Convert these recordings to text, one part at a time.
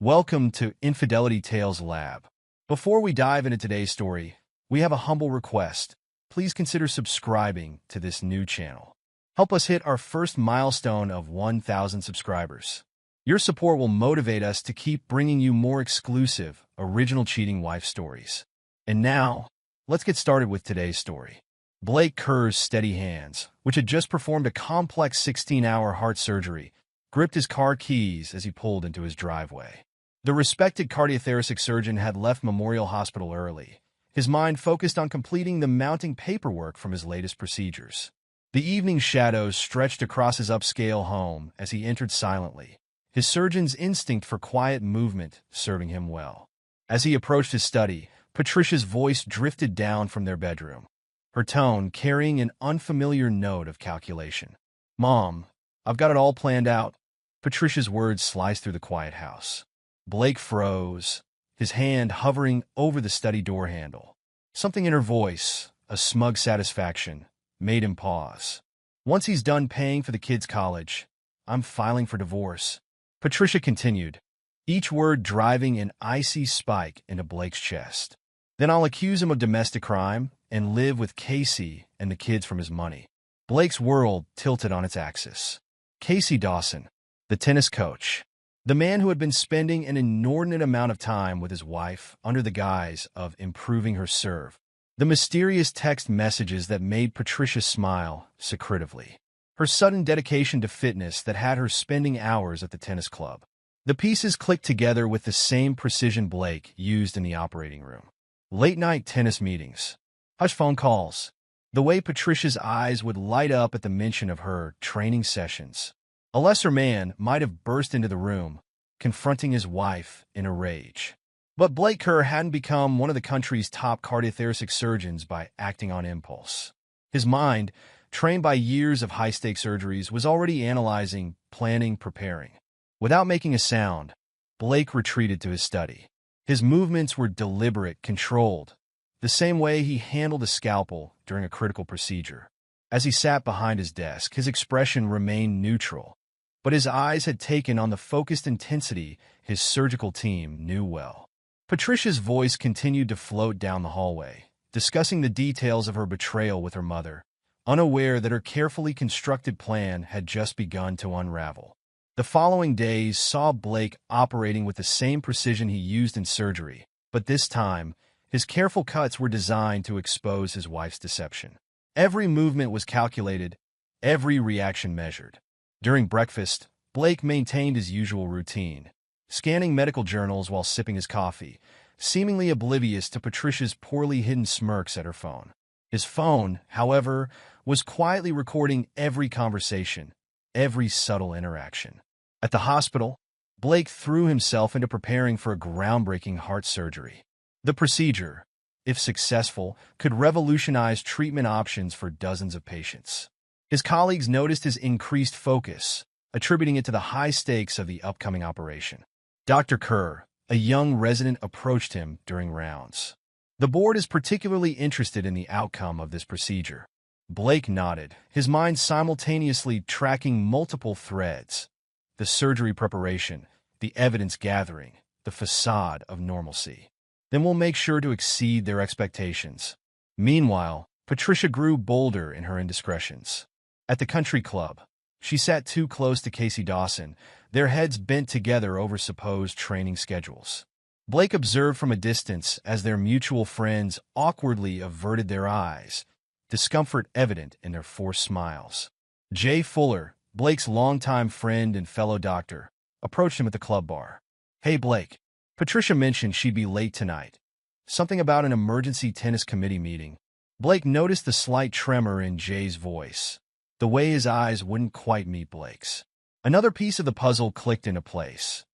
Welcome to Infidelity Tales Lab. Before we dive into today's story, we have a humble request. Please consider subscribing to this new channel. Help us hit our first milestone of 1,000 subscribers. Your support will motivate us to keep bringing you more exclusive, original cheating wife stories. And now, let's get started with today's story. Blake Kerr's steady hands, which had just performed a complex 16-hour heart surgery, gripped his car keys as he pulled into his driveway. The respected cardiothoracic surgeon had left Memorial Hospital early, his mind focused on completing the mounting paperwork from his latest procedures. The evening shadows stretched across his upscale home as he entered silently, his surgeon's instinct for quiet movement serving him well. As he approached his study, Patricia's voice drifted down from their bedroom, her tone carrying an unfamiliar note of calculation. "Mom, I've got it all planned out." Patricia's words sliced through the quiet house. Blake froze, his hand hovering over the study door handle. Something in her voice, a smug satisfaction, made him pause. "Once he's done paying for the kids' college, I'm filing for divorce," Patricia continued, each word driving an icy spike into Blake's chest. "Then I'll accuse him of domestic crime and live with Casey and the kids from his money." Blake's world tilted on its axis. Casey Dawson, the tennis coach, the man who had been spending an inordinate amount of time with his wife under the guise of improving her serve. The mysterious text messages that made Patricia smile secretively. Her sudden dedication to fitness that had her spending hours at the tennis club. The pieces clicked together with the same precision Blake used in the operating room. Late-night tennis meetings. Hush phone calls. The way Patricia's eyes would light up at the mention of her training sessions. A lesser man might have burst into the room, confronting his wife in a rage. But Blake Kerr hadn't become one of the country's top cardiothoracic surgeons by acting on impulse. His mind, trained by years of high-stakes surgeries, was already analyzing, planning, preparing. Without making a sound, Blake retreated to his study. His movements were deliberate, controlled, the same way he handled a scalpel during a critical procedure. As he sat behind his desk, his expression remained neutral, but his eyes had taken on the focused intensity his surgical team knew well. Patricia's voice continued to float down the hallway, discussing the details of her betrayal with her mother, unaware that her carefully constructed plan had just begun to unravel. The following days saw Blake operating with the same precision he used in surgery, but this time, his careful cuts were designed to expose his wife's deception. Every movement was calculated, every reaction measured. During breakfast, Blake maintained his usual routine, scanning medical journals while sipping his coffee, seemingly oblivious to Patricia's poorly hidden smirks at her phone. His phone, however, was quietly recording every conversation, every subtle interaction. At the hospital, Blake threw himself into preparing for a groundbreaking heart surgery. The procedure, if successful, could revolutionize treatment options for dozens of patients. His colleagues noticed his increased focus, attributing it to the high stakes of the upcoming operation. Dr. Kerr, a young resident, approached him during rounds. "The board is particularly interested in the outcome of this procedure." Blake nodded, his mind simultaneously tracking multiple threads. The surgery preparation, the evidence gathering, the facade of normalcy. "Then we'll make sure to exceed their expectations." Meanwhile, Patricia grew bolder in her indiscretions. At the country club, she sat too close to Casey Dawson, their heads bent together over supposed training schedules. Blake observed from a distance as their mutual friends awkwardly averted their eyes, discomfort evident in their forced smiles. Jay Fuller, Blake's longtime friend and fellow doctor, approached him at the club bar. "Hey, Blake, Patricia mentioned she'd be late tonight. Something about an emergency tennis committee meeting." Blake noticed the slight tremor in Jay's voice, the way his eyes wouldn't quite meet Blake's. Another piece of the puzzle clicked into place.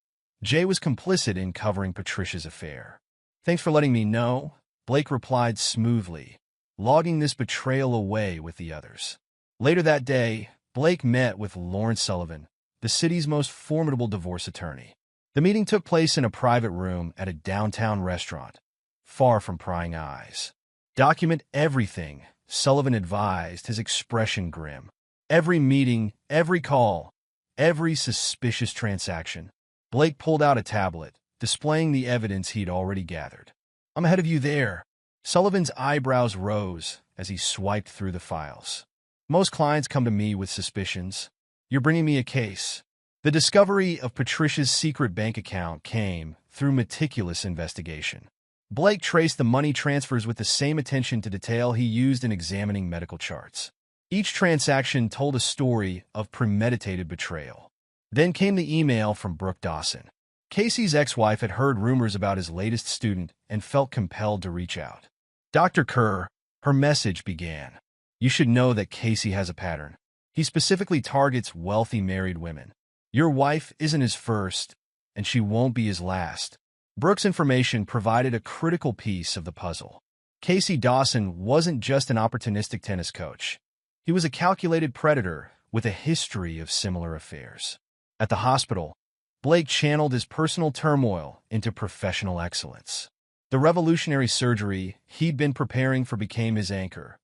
Jay was complicit in covering Patricia's affair. "Thanks for letting me know," Blake replied smoothly, logging this betrayal away with the others. Later that day, Blake met with Lawrence Sullivan, the city's most formidable divorce attorney. The meeting took place in a private room at a downtown restaurant, far from prying eyes. "Document everything," Sullivan advised, his expression grim. "Every meeting, every call, every suspicious transaction." Blake pulled out a tablet, displaying the evidence he'd already gathered. "I'm ahead of you there." Sullivan's eyebrows rose as he swiped through the files. "Most clients come to me with suspicions. You're bringing me a case." The discovery of Patricia's secret bank account came through meticulous investigation. Blake traced the money transfers with the same attention to detail he used in examining medical charts. Each transaction told a story of premeditated betrayal. Then came the email from Brooke Dawson. Casey's ex-wife had heard rumors about his latest student and felt compelled to reach out. "Dr. Kerr," her message began, "you should know that Casey has a pattern. He specifically targets wealthy married women. Your wife isn't his first, and she won't be his last." Brooke's information provided a critical piece of the puzzle. Casey Dawson wasn't just an opportunistic tennis coach. He was a calculated predator with a history of similar affairs. At the hospital, Blake channeled his personal turmoil into professional excellence. The revolutionary surgery he'd been preparing for became his anchor,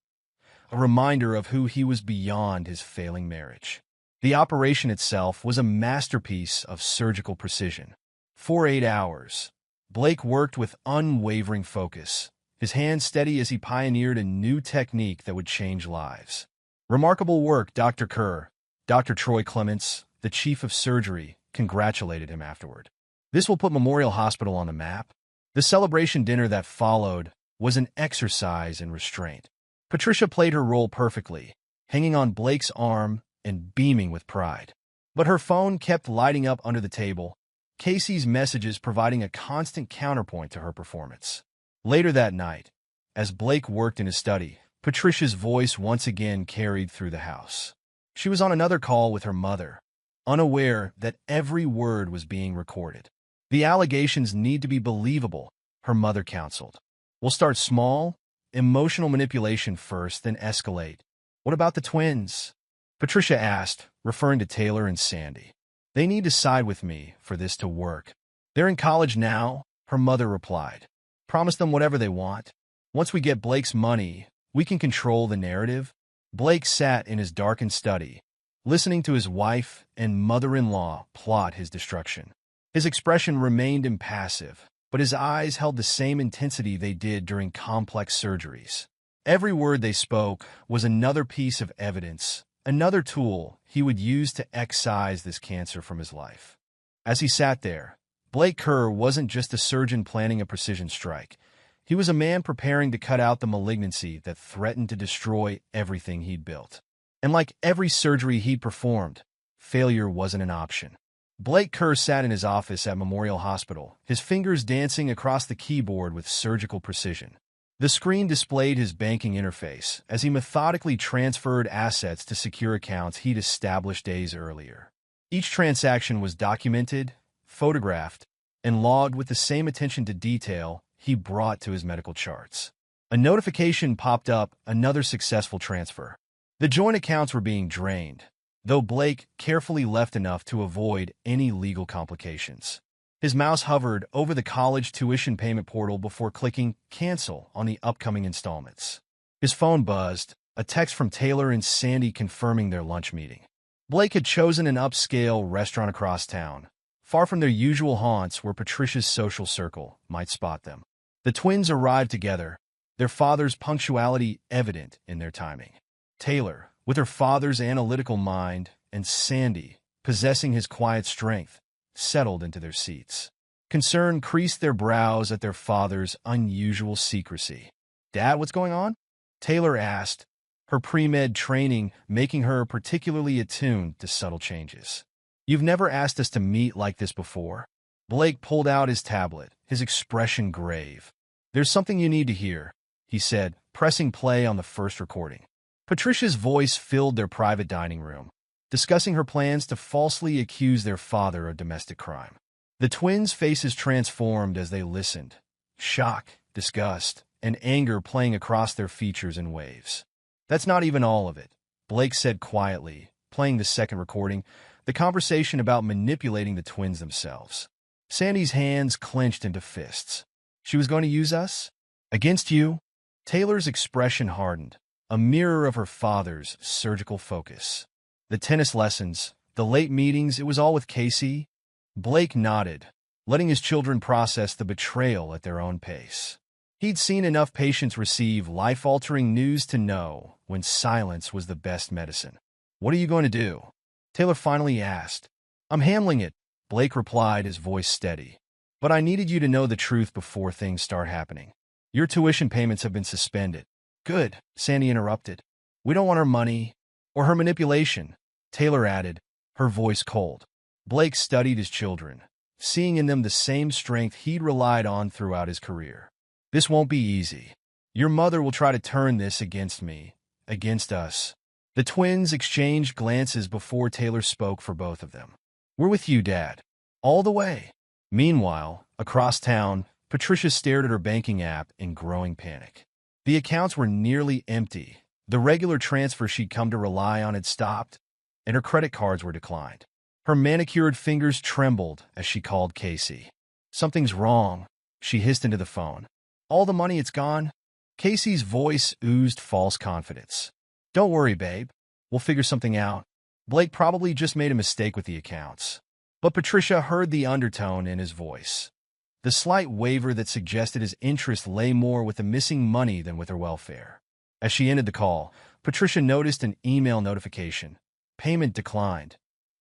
a reminder of who he was beyond his failing marriage. The operation itself was a masterpiece of surgical precision. For 8 hours, Blake worked with unwavering focus, his hands steady as he pioneered a new technique that would change lives. "Remarkable work, Dr. Kerr." Dr. Troy Clements, the chief of surgery, congratulated him afterward. "This will put Memorial Hospital on the map." The celebration dinner that followed was an exercise in restraint. Patricia played her role perfectly, hanging on Blake's arm and beaming with pride. But her phone kept lighting up under the table, Casey's messages providing a constant counterpoint to her performance. Later that night, as Blake worked in his study, Patricia's voice once again carried through the house. She was on another call with her mother, unaware that every word was being recorded. "The allegations need to be believable," her mother counseled. "We'll start small, emotional manipulation first, then escalate." "What about the twins?" Patricia asked, referring to Taylor and Sandy. "They need to side with me for this to work." "They're in college now," her mother replied. "Promise them whatever they want. Once we get Blake's money, we can control the narrative." Blake sat in his darkened study, listening to his wife and mother-in-law plot his destruction. His expression remained impassive, but his eyes held the same intensity they did during complex surgeries. Every word they spoke was another piece of evidence, another tool he would use to excise this cancer from his life. As he sat there, Blake Kerr wasn't just a surgeon planning a precision strike. He was a man preparing to cut out the malignancy that threatened to destroy everything he'd built. And like every surgery he'd performed, failure wasn't an option. Blake Kerr sat in his office at Memorial Hospital, his fingers dancing across the keyboard with surgical precision. The screen displayed his banking interface as he methodically transferred assets to secure accounts he'd established days earlier. Each transaction was documented, photographed, and logged with the same attention to detail he brought to his medical charts. A notification popped up, another successful transfer. The joint accounts were being drained, though Blake carefully left enough to avoid any legal complications. His mouse hovered over the college tuition payment portal before clicking cancel on the upcoming installments. His phone buzzed, a text from Taylor and Sandy confirming their lunch meeting. Blake had chosen an upscale restaurant across town, far from their usual haunts where Patricia's social circle might spot them. The twins arrived together, their father's punctuality evident in their timing. Taylor, with her father's analytical mind, and Sandy, possessing his quiet strength, settled into their seats. Concern creased their brows at their father's unusual secrecy. "Dad, what's going on?" Taylor asked, her pre-med training making her particularly attuned to subtle changes. "You've never asked us to meet like this before." Blake pulled out his tablet, his expression grave. "There's something you need to hear," he said, pressing play on the first recording. Patricia's voice filled their private dining room, discussing her plans to falsely accuse their father of domestic crime. The twins' faces transformed as they listened, shock, disgust, and anger playing across their features in waves. "That's not even all of it," Blake said quietly, playing the second recording, the conversation about manipulating the twins themselves. Sandy's hands clenched into fists. "She was going to use us? Against you?" Taylor's expression hardened, a mirror of her father's surgical focus. The tennis lessons, the late meetings, it was all with Casey. Blake nodded, letting his children process the betrayal at their own pace. He'd seen enough patients receive life-altering news to know when silence was the best medicine. "What are you going to do?" Taylor finally asked. "I'm handling it," Blake replied, his voice steady. "But I needed you to know the truth before things start happening. Your tuition payments have been suspended." "Good," Sandy interrupted. "We don't want her money or her manipulation," Taylor added, her voice cold. Blake studied his children, seeing in them the same strength he'd relied on throughout his career. "This won't be easy. Your mother will try to turn this against me, against us." The twins exchanged glances before Taylor spoke for both of them. "We're with you, Dad. All the way." Meanwhile, across town, Patricia stared at her banking app in growing panic. The accounts were nearly empty. The regular transfer she'd come to rely on had stopped, and her credit cards were declined. Her manicured fingers trembled as she called Casey. "Something's wrong," she hissed into the phone. "All the money, it's gone?" Casey's voice oozed false confidence. "Don't worry, babe. We'll figure something out. Blake probably just made a mistake with the accounts." But Patricia heard the undertone in his voice, the slight waver that suggested his interest lay more with the missing money than with her welfare. As she ended the call, Patricia noticed an email notification. Payment declined.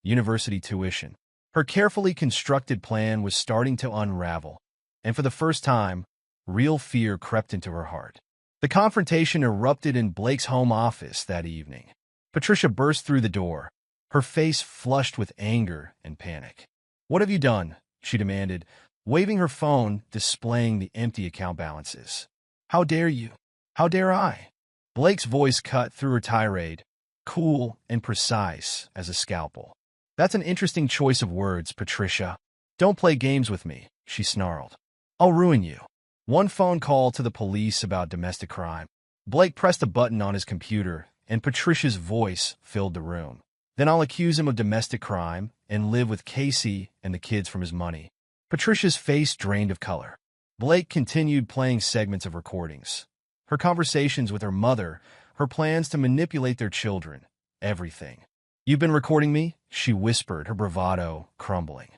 University tuition. Her carefully constructed plan was starting to unravel, and for the first time, real fear crept into her heart. The confrontation erupted in Blake's home office that evening. Patricia burst through the door, her face flushed with anger and panic. "What have you done?" she demanded, waving her phone, displaying the empty account balances. "How dare you? How dare I?" Blake's voice cut through her tirade, cool and precise as a scalpel. "That's an interesting choice of words, Patricia. Don't play games with me," she snarled. "I'll ruin you." One phone call to the police about domestic crime. Blake pressed a button on his computer, and Patricia's voice filled the room. "Then I'll accuse him of domestic crime and live with Casey and the kids from his money." Patricia's face drained of color. Blake continued playing segments of recordings. Her conversations with her mother, her plans to manipulate their children, everything. "You've been recording me?" she whispered, her bravado crumbling.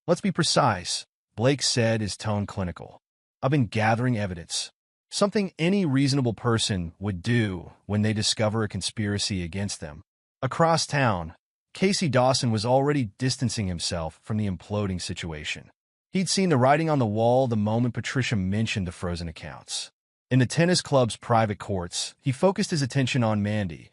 "Let's be precise," Blake said, his tone clinical. "I've been gathering evidence. Something any reasonable person would do when they discover a conspiracy against them." Across town, Casey Dawson was already distancing himself from the imploding situation. He'd seen the writing on the wall the moment Patricia mentioned the frozen accounts. In the tennis club's private courts, he focused his attention on Mandy,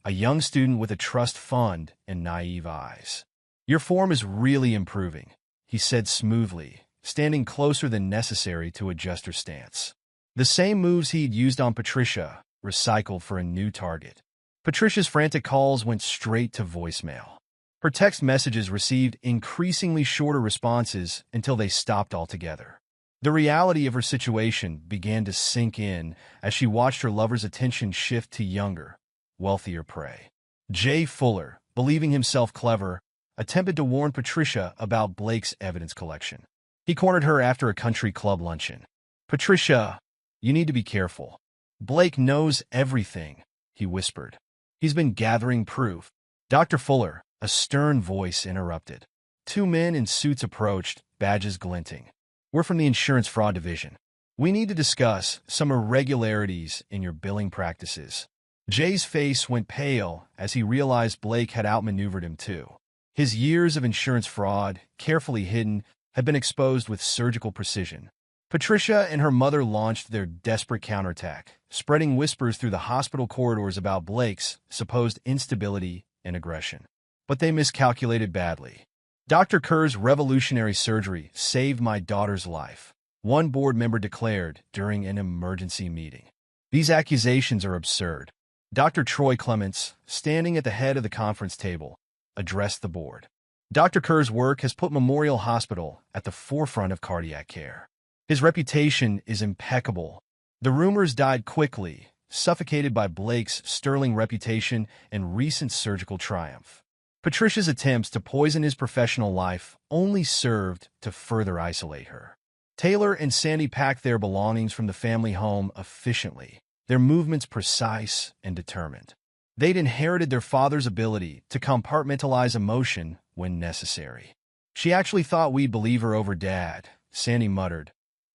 a young student with a trust fund and naive eyes. "Your form is really improving," he said smoothly, standing closer than necessary to adjust her stance. The same moves he'd used on Patricia, recycled for a new target. Patricia's frantic calls went straight to voicemail. Her text messages received increasingly shorter responses until they stopped altogether. The reality of her situation began to sink in as she watched her lover's attention shift to younger, wealthier prey. Jay Fuller, believing himself clever, attempted to warn Patricia about Blake's evidence collection. He cornered her after a country club luncheon. "Patricia, you need to be careful. Blake knows everything," he whispered. "He's been gathering proof." "Dr. Fuller," a stern voice interrupted. Two men in suits approached, badges glinting. "We're from the insurance fraud division. We need to discuss some irregularities in your billing practices." Jay's face went pale as he realized Blake had outmaneuvered him too. His years of insurance fraud, carefully hidden, had been exposed with surgical precision. Patricia and her mother launched their desperate counterattack, spreading whispers through the hospital corridors about Blake's supposed instability and aggression. But they miscalculated badly. "Dr. Kerr's revolutionary surgery saved my daughter's life," one board member declared during an emergency meeting. "These accusations are absurd." Dr. Troy Clements, standing at the head of the conference table, addressed the board. "Dr. Kerr's work has put Memorial Hospital at the forefront of cardiac care. His reputation is impeccable." The rumors died quickly, suffocated by Blake's sterling reputation and recent surgical triumph. Patricia's attempts to poison his professional life only served to further isolate her. Taylor and Sandy packed their belongings from the family home efficiently, their movements precise and determined. They'd inherited their father's ability to compartmentalize emotion when necessary. She actually thought we'd believe her over Dad, Sandy muttered,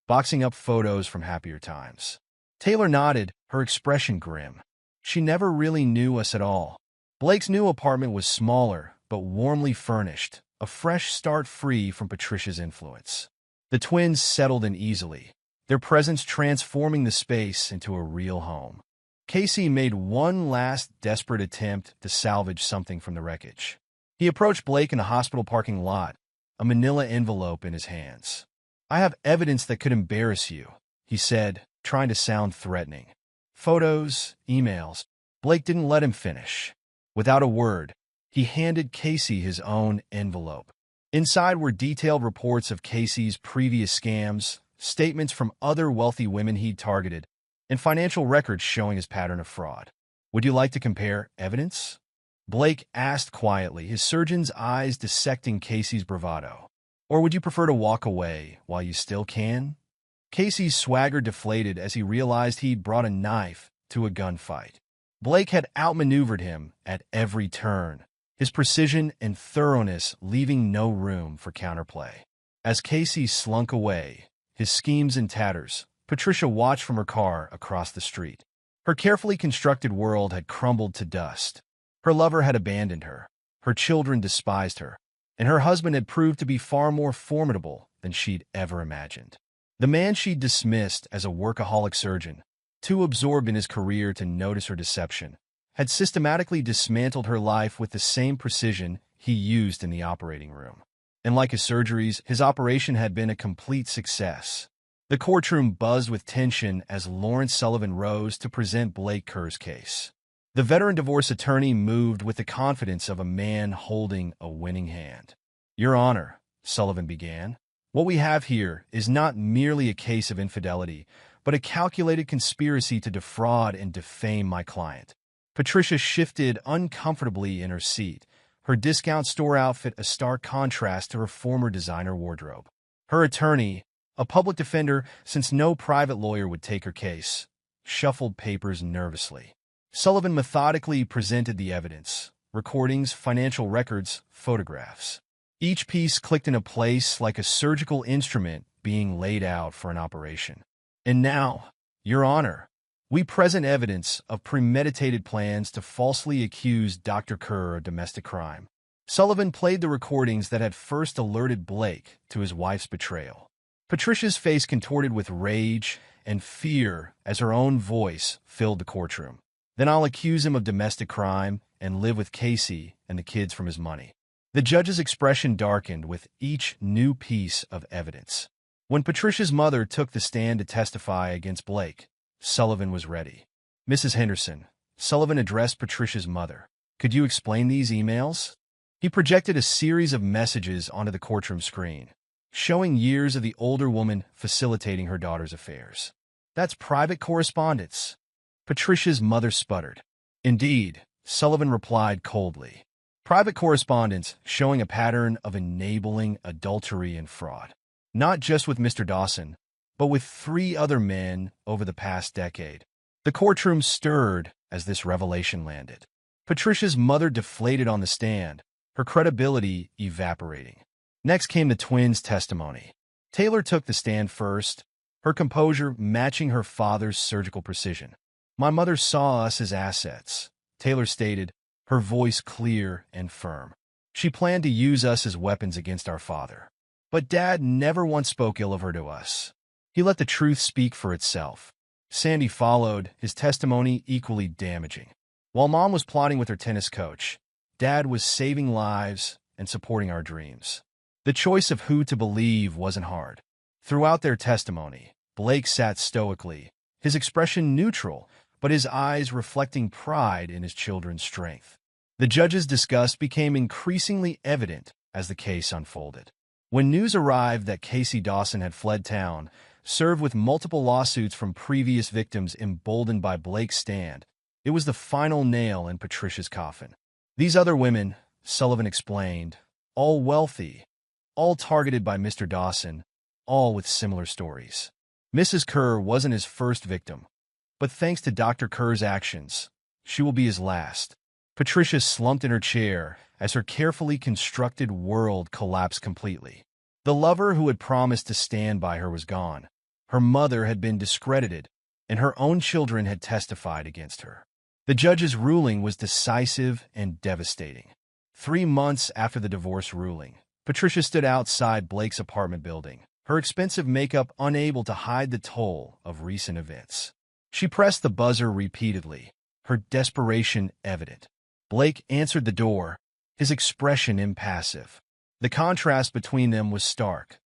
boxing up photos from happier times. Taylor nodded, her expression grim. She never really knew us at all. Blake's new apartment was smaller, but warmly furnished, a fresh start free from Patricia's influence. The twins settled in easily, their presence transforming the space into a real home. Casey made one last desperate attempt to salvage something from the wreckage. He approached Blake in a hospital parking lot, a manila envelope in his hands. "I have evidence that could embarrass you," he said, trying to sound threatening. "Photos, emails." Blake didn't let him finish. Without a word, he handed Casey his own envelope. Inside were detailed reports of Casey's previous scams, statements from other wealthy women he'd targeted, and financial records showing his pattern of fraud. "Would you like to compare evidence?" Blake asked quietly, his surgeon's eyes dissecting Casey's bravado. "Or would you prefer to walk away while you still can?" Casey's swagger deflated as he realized he'd brought a knife to a gunfight. Blake had outmaneuvered him at every turn, his precision and thoroughness leaving no room for counterplay. As Casey slunk away, his schemes in tatters, Patricia watched from her car across the street. Her carefully constructed world had crumbled to dust. Her lover had abandoned her children despised her, and her husband had proved to be far more formidable than she'd ever imagined. The man she'd dismissed as a workaholic surgeon, too absorbed in his career to notice her deception, had systematically dismantled her life with the same precision he used in the operating room. And like his surgeries, his operation had been a complete success. The courtroom buzzed with tension as Lawrence Sullivan rose to present Blake Kerr's case. The veteran divorce attorney moved with the confidence of a man holding a winning hand. "Your Honor," Sullivan began, "what we have here is not merely a case of infidelity, but a calculated conspiracy to defraud and defame my client." Patricia shifted uncomfortably in her seat, her discount store outfit a stark contrast to her former designer wardrobe. Her attorney, a public defender since no private lawyer would take her case, shuffled papers nervously. Sullivan methodically presented the evidence: recordings, financial records, photographs. Each piece clicked into place like a surgical instrument being laid out for an operation. "And now, Your Honor, we present evidence of premeditated plans to falsely accuse Dr. Kerr of domestic crime." Sullivan played the recordings that had first alerted Blake to his wife's betrayal. Patricia's face contorted with rage and fear as her own voice filled the courtroom. "Then I'll accuse him of domestic crime and live with Casey and the kids from his money." The judge's expression darkened with each new piece of evidence. When Patricia's mother took the stand to testify against Blake, Sullivan was ready. "Mrs. Henderson," Sullivan addressed Patricia's mother, "could you explain these emails?" He projected a series of messages onto the courtroom screen, showing years of the older woman facilitating her daughter's affairs. "That's private correspondence," Patricia's mother sputtered. "Indeed," Sullivan replied coldly. "Private correspondence showing a pattern of enabling adultery and fraud. Not just with Mr. Dawson, but with 3 other men over the past decade." The courtroom stirred as this revelation landed. Patricia's mother deflated on the stand, her credibility evaporating. Next came the twins' testimony. Taylor took the stand first, her composure matching her father's surgical precision. "My mother saw us as assets," Taylor stated, her voice clear and firm. "She planned to use us as weapons against our father. But Dad never once spoke ill of her to us. He let the truth speak for itself." Sandy followed, his testimony equally damaging. "While Mom was plotting with her tennis coach, Dad was saving lives and supporting our dreams." The choice of who to believe wasn't hard. Throughout their testimony, Blake sat stoically, his expression neutral, but his eyes reflecting pride in his children's strength. The judge's disgust became increasingly evident as the case unfolded. When news arrived that Casey Dawson had fled town, served with multiple lawsuits from previous victims emboldened by Blake's stand, it was the final nail in Patricia's coffin. "These other women," Sullivan explained, "all wealthy, all targeted by Mr. Dawson, all with similar stories. Mrs. Kerr wasn't his first victim, but thanks to Dr. Kerr's actions, she will be his last." Patricia slumped in her chair as her carefully constructed world collapsed completely. The lover who had promised to stand by her was gone. Her mother had been discredited, and her own children had testified against her. The judge's ruling was decisive and devastating. 3 months after the divorce ruling, Patricia stood outside Blake's apartment building, her expensive makeup unable to hide the toll of recent events. She pressed the buzzer repeatedly, her desperation evident. Blake answered the door, his expression impassive. The contrast between them was stark.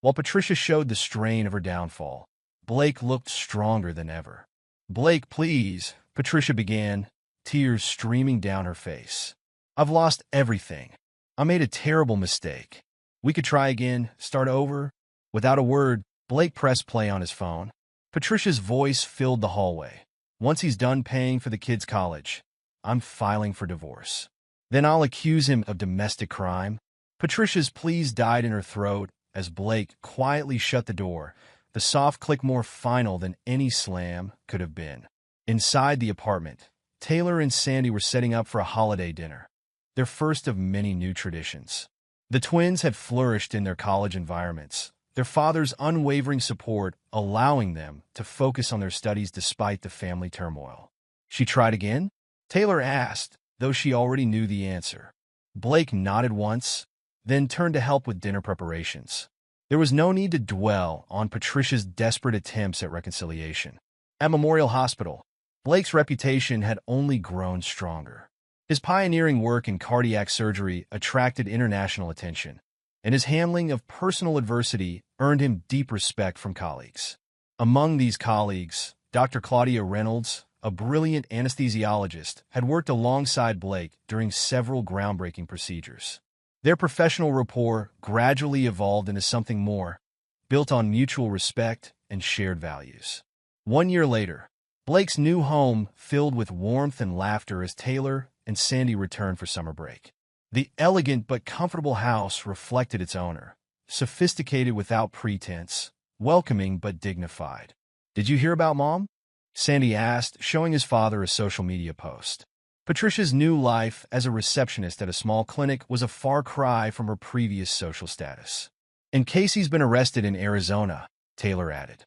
While Patricia showed the strain of her downfall, Blake looked stronger than ever. "Blake, please," Patricia began, tears streaming down her face. "I've lost everything. I made a terrible mistake. We could try again, start over." Without a word, Blake pressed play on his phone. Patricia's voice filled the hallway. "Once he's done paying for the kids' college, I'm filing for divorce. Then I'll accuse him of domestic crime." Patricia's pleas died in her throat as Blake quietly shut the door, the soft click more final than any slam could have been. Inside the apartment, Taylor and Sandy were setting up for a holiday dinner, their first of many new traditions. The twins had flourished in their college environments, their father's unwavering support allowing them to focus on their studies despite the family turmoil. "She tried again?" Taylor asked, though she already knew the answer. Blake nodded once, then turned to help with dinner preparations. There was no need to dwell on Patricia's desperate attempts at reconciliation. At Memorial Hospital, Blake's reputation had only grown stronger. His pioneering work in cardiac surgery attracted international attention, and his handling of personal adversity earned him deep respect from colleagues. Among these colleagues, Dr. Claudia Reynolds, a brilliant anesthesiologist, had worked alongside Blake during several groundbreaking procedures. Their professional rapport gradually evolved into something more, built on mutual respect and shared values. 1 year later, Blake's new home filled with warmth and laughter as Taylor and Sandy returned for summer break. The elegant but comfortable house reflected its owner, sophisticated without pretense, welcoming but dignified. "Did you hear about Mom?" Sandy asked, showing his father a social media post. Patricia's new life as a receptionist at a small clinic was a far cry from her previous social status. "And Casey's been arrested in Arizona," Taylor added.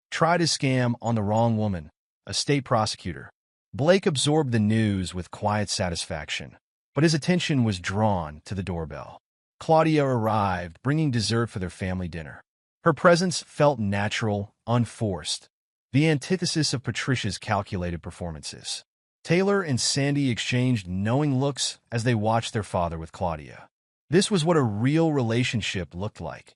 "Tried his scam on the wrong woman, a state prosecutor." Blake absorbed the news with quiet satisfaction, but his attention was drawn to the doorbell. Claudia arrived, bringing dessert for their family dinner. Her presence felt natural, unforced, the antithesis of Patricia's calculated performances. Taylor and Sandy exchanged knowing looks as they watched their father with Claudia. This was what a real relationship looked like,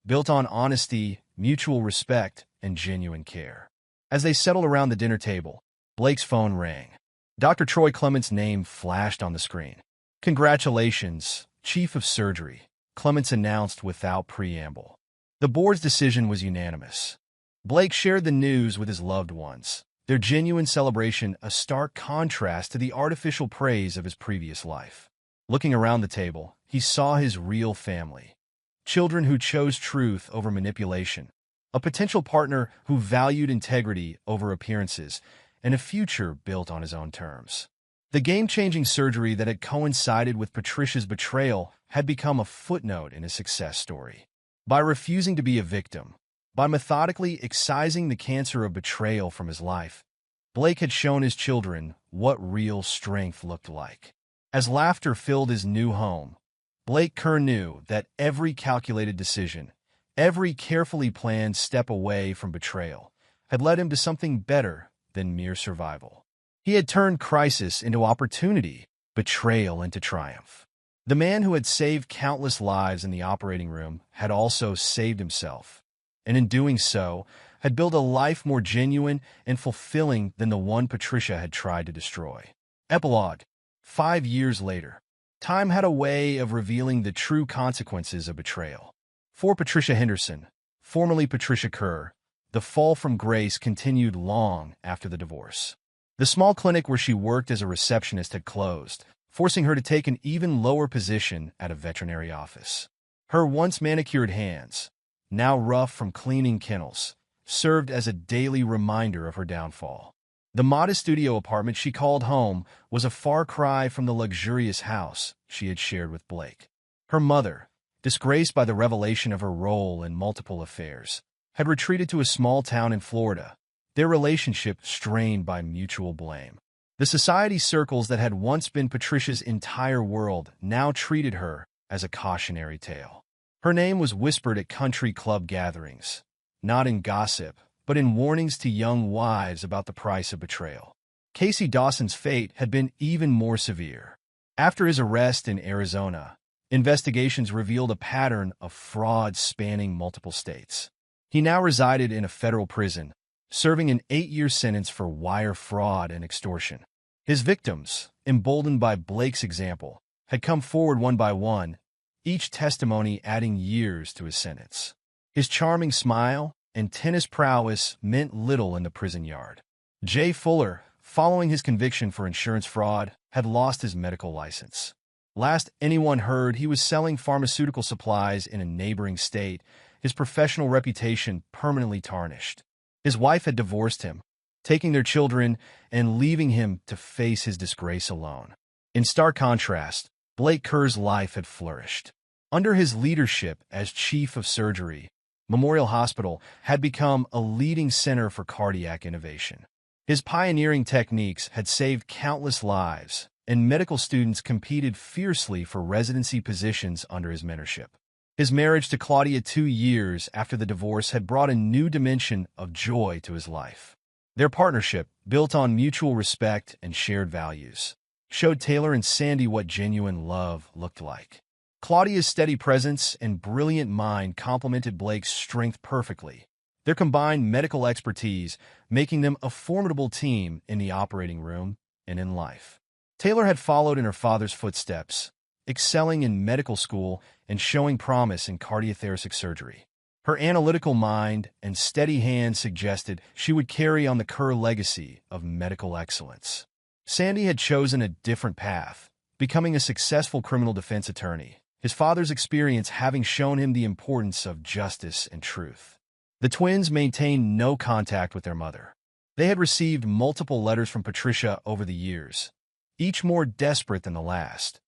built on honesty, mutual respect, and genuine care. As they settled around the dinner table, Blake's phone rang. Dr. Troy Clement's name flashed on the screen. "Congratulations, Chief of Surgery," Clements announced without preamble. The board's decision was unanimous. Blake shared the news with his loved ones, their genuine celebration a stark contrast to the artificial praise of his previous life. Looking around the table, he saw his real family. Children who chose truth over manipulation, a potential partner who valued integrity over appearances, and a future built on his own terms. The game-changing surgery that had coincided with Patricia's betrayal had become a footnote in his success story. By refusing to be a victim, by methodically excising the cancer of betrayal from his life, Blake had shown his children what real strength looked like. As laughter filled his new home, Blake Kerr knew that every calculated decision, every carefully planned step away from betrayal, had led him to something better than mere survival. He had turned crisis into opportunity, betrayal into triumph. The man who had saved countless lives in the operating room had also saved himself, and in doing so, had built a life more genuine and fulfilling than the one Patricia had tried to destroy. Epilogue. 5 years later, time had a way of revealing the true consequences of betrayal. For Patricia Henderson, formerly Patricia Kerr, the fall from grace continued long after the divorce. The small clinic where she worked as a receptionist had closed, forcing her to take an even lower position at a veterinary office. Her once manicured hands, now rough from cleaning kennels, served as a daily reminder of her downfall. The modest studio apartment she called home was a far cry from the luxurious house she had shared with Blake. Her mother, disgraced by the revelation of her role in multiple affairs, had retreated to a small town in Florida, their relationship strained by mutual blame. The society circles that had once been Patricia's entire world now treated her as a cautionary tale. Her name was whispered at country club gatherings, not in gossip, but in warnings to young wives about the price of betrayal. Casey Dawson's fate had been even more severe. After his arrest in Arizona, investigations revealed a pattern of fraud spanning multiple states. He now resided in a federal prison, serving an 8-year sentence for wire fraud and extortion. His victims, emboldened by Blake's example, had come forward one by one, each testimony adding years to his sentence. His charming smile and tennis prowess meant little in the prison yard. Jay Fuller, following his conviction for insurance fraud, had lost his medical license. Last anyone heard, he was selling pharmaceutical supplies in a neighboring state, his professional reputation permanently tarnished. His wife had divorced him, taking their children and leaving him to face his disgrace alone. In stark contrast, Blake Kerr's life had flourished. Under his leadership as chief of surgery, Memorial Hospital had become a leading center for cardiac innovation. His pioneering techniques had saved countless lives, and medical students competed fiercely for residency positions under his mentorship. His marriage to Claudia 2 years after the divorce had brought a new dimension of joy to his life. Their partnership, built on mutual respect and shared values, showed Taylor and Sandy what genuine love looked like. Claudia's steady presence and brilliant mind complemented Blake's strength perfectly, their combined medical expertise making them a formidable team in the operating room and in life. Taylor had followed in her father's footsteps, excelling in medical school and showing promise in cardiothoracic surgery. Her analytical mind and steady hand suggested she would carry on the Kerr legacy of medical excellence. Sandy had chosen a different path, becoming a successful criminal defense attorney, his father's experience having shown him the importance of justice and truth. The twins maintained no contact with their mother. They had received multiple letters from Patricia over the years, each more desperate than the last,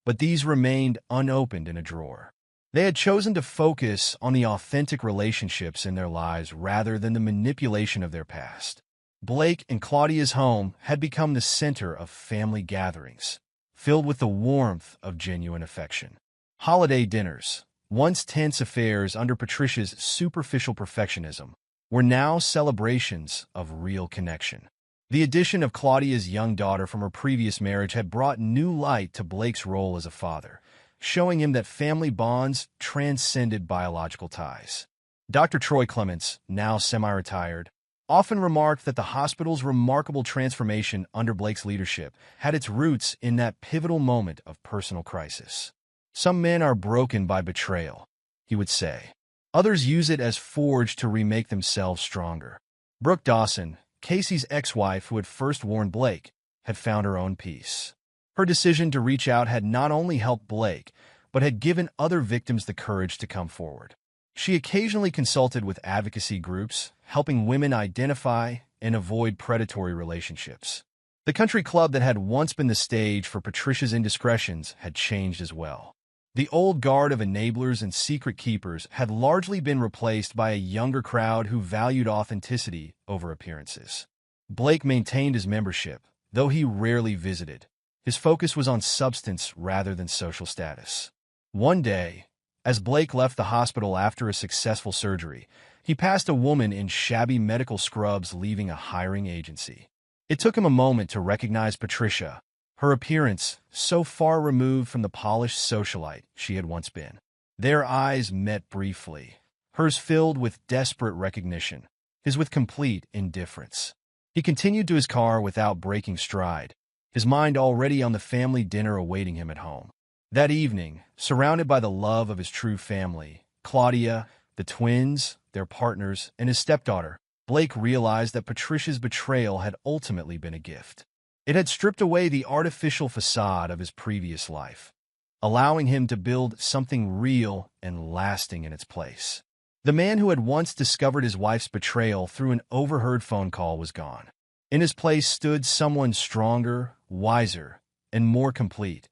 but these remained unopened in a drawer. They had chosen to focus on the authentic relationships in their lives rather than the manipulation of their past. Blake and Claudia's home had become the center of family gatherings, filled with the warmth of genuine affection. Holiday dinners, once tense affairs under Patricia's superficial perfectionism, were now celebrations of real connection. The addition of Claudia's young daughter from her previous marriage had brought new light to Blake's role as a father, showing him that family bonds transcended biological ties. Dr. Troy Clements, now semi-retired, often remarked that the hospital's remarkable transformation under Blake's leadership had its roots in that pivotal moment of personal crisis. Some men are broken by betrayal, he would say. Others use it as forge to remake themselves stronger. Brooke Dawson, Casey's ex-wife who had first warned Blake, had found her own peace. Her decision to reach out had not only helped Blake, but had given other victims the courage to come forward. She occasionally consulted with advocacy groups, helping women identify and avoid predatory relationships. The country club that had once been the stage for Patricia's indiscretions had changed as well. The old guard of enablers and secret keepers had largely been replaced by a younger crowd who valued authenticity over appearances. Blake maintained his membership, though he rarely visited. His focus was on substance rather than social status. One day, as Blake left the hospital after a successful surgery, he passed a woman in shabby medical scrubs leaving a hiring agency. It took him a moment to recognize Patricia, her appearance so far removed from the polished socialite she had once been. Their eyes met briefly, hers filled with desperate recognition, his with complete indifference. He continued to his car without breaking stride, his mind already on the family dinner awaiting him at home. That evening, surrounded by the love of his true family, Claudia, the twins, their partners, and his stepdaughter, Blake realized that Patricia's betrayal had ultimately been a gift. It had stripped away the artificial facade of his previous life, allowing him to build something real and lasting in its place. The man who had once discovered his wife's betrayal through an overheard phone call was gone. In his place stood someone stronger, wiser, and more complete.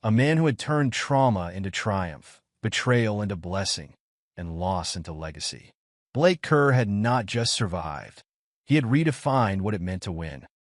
A man who had turned trauma into triumph, betrayal into blessing, and loss into legacy. Blake Kerr had not just survived. He had redefined what it meant to win.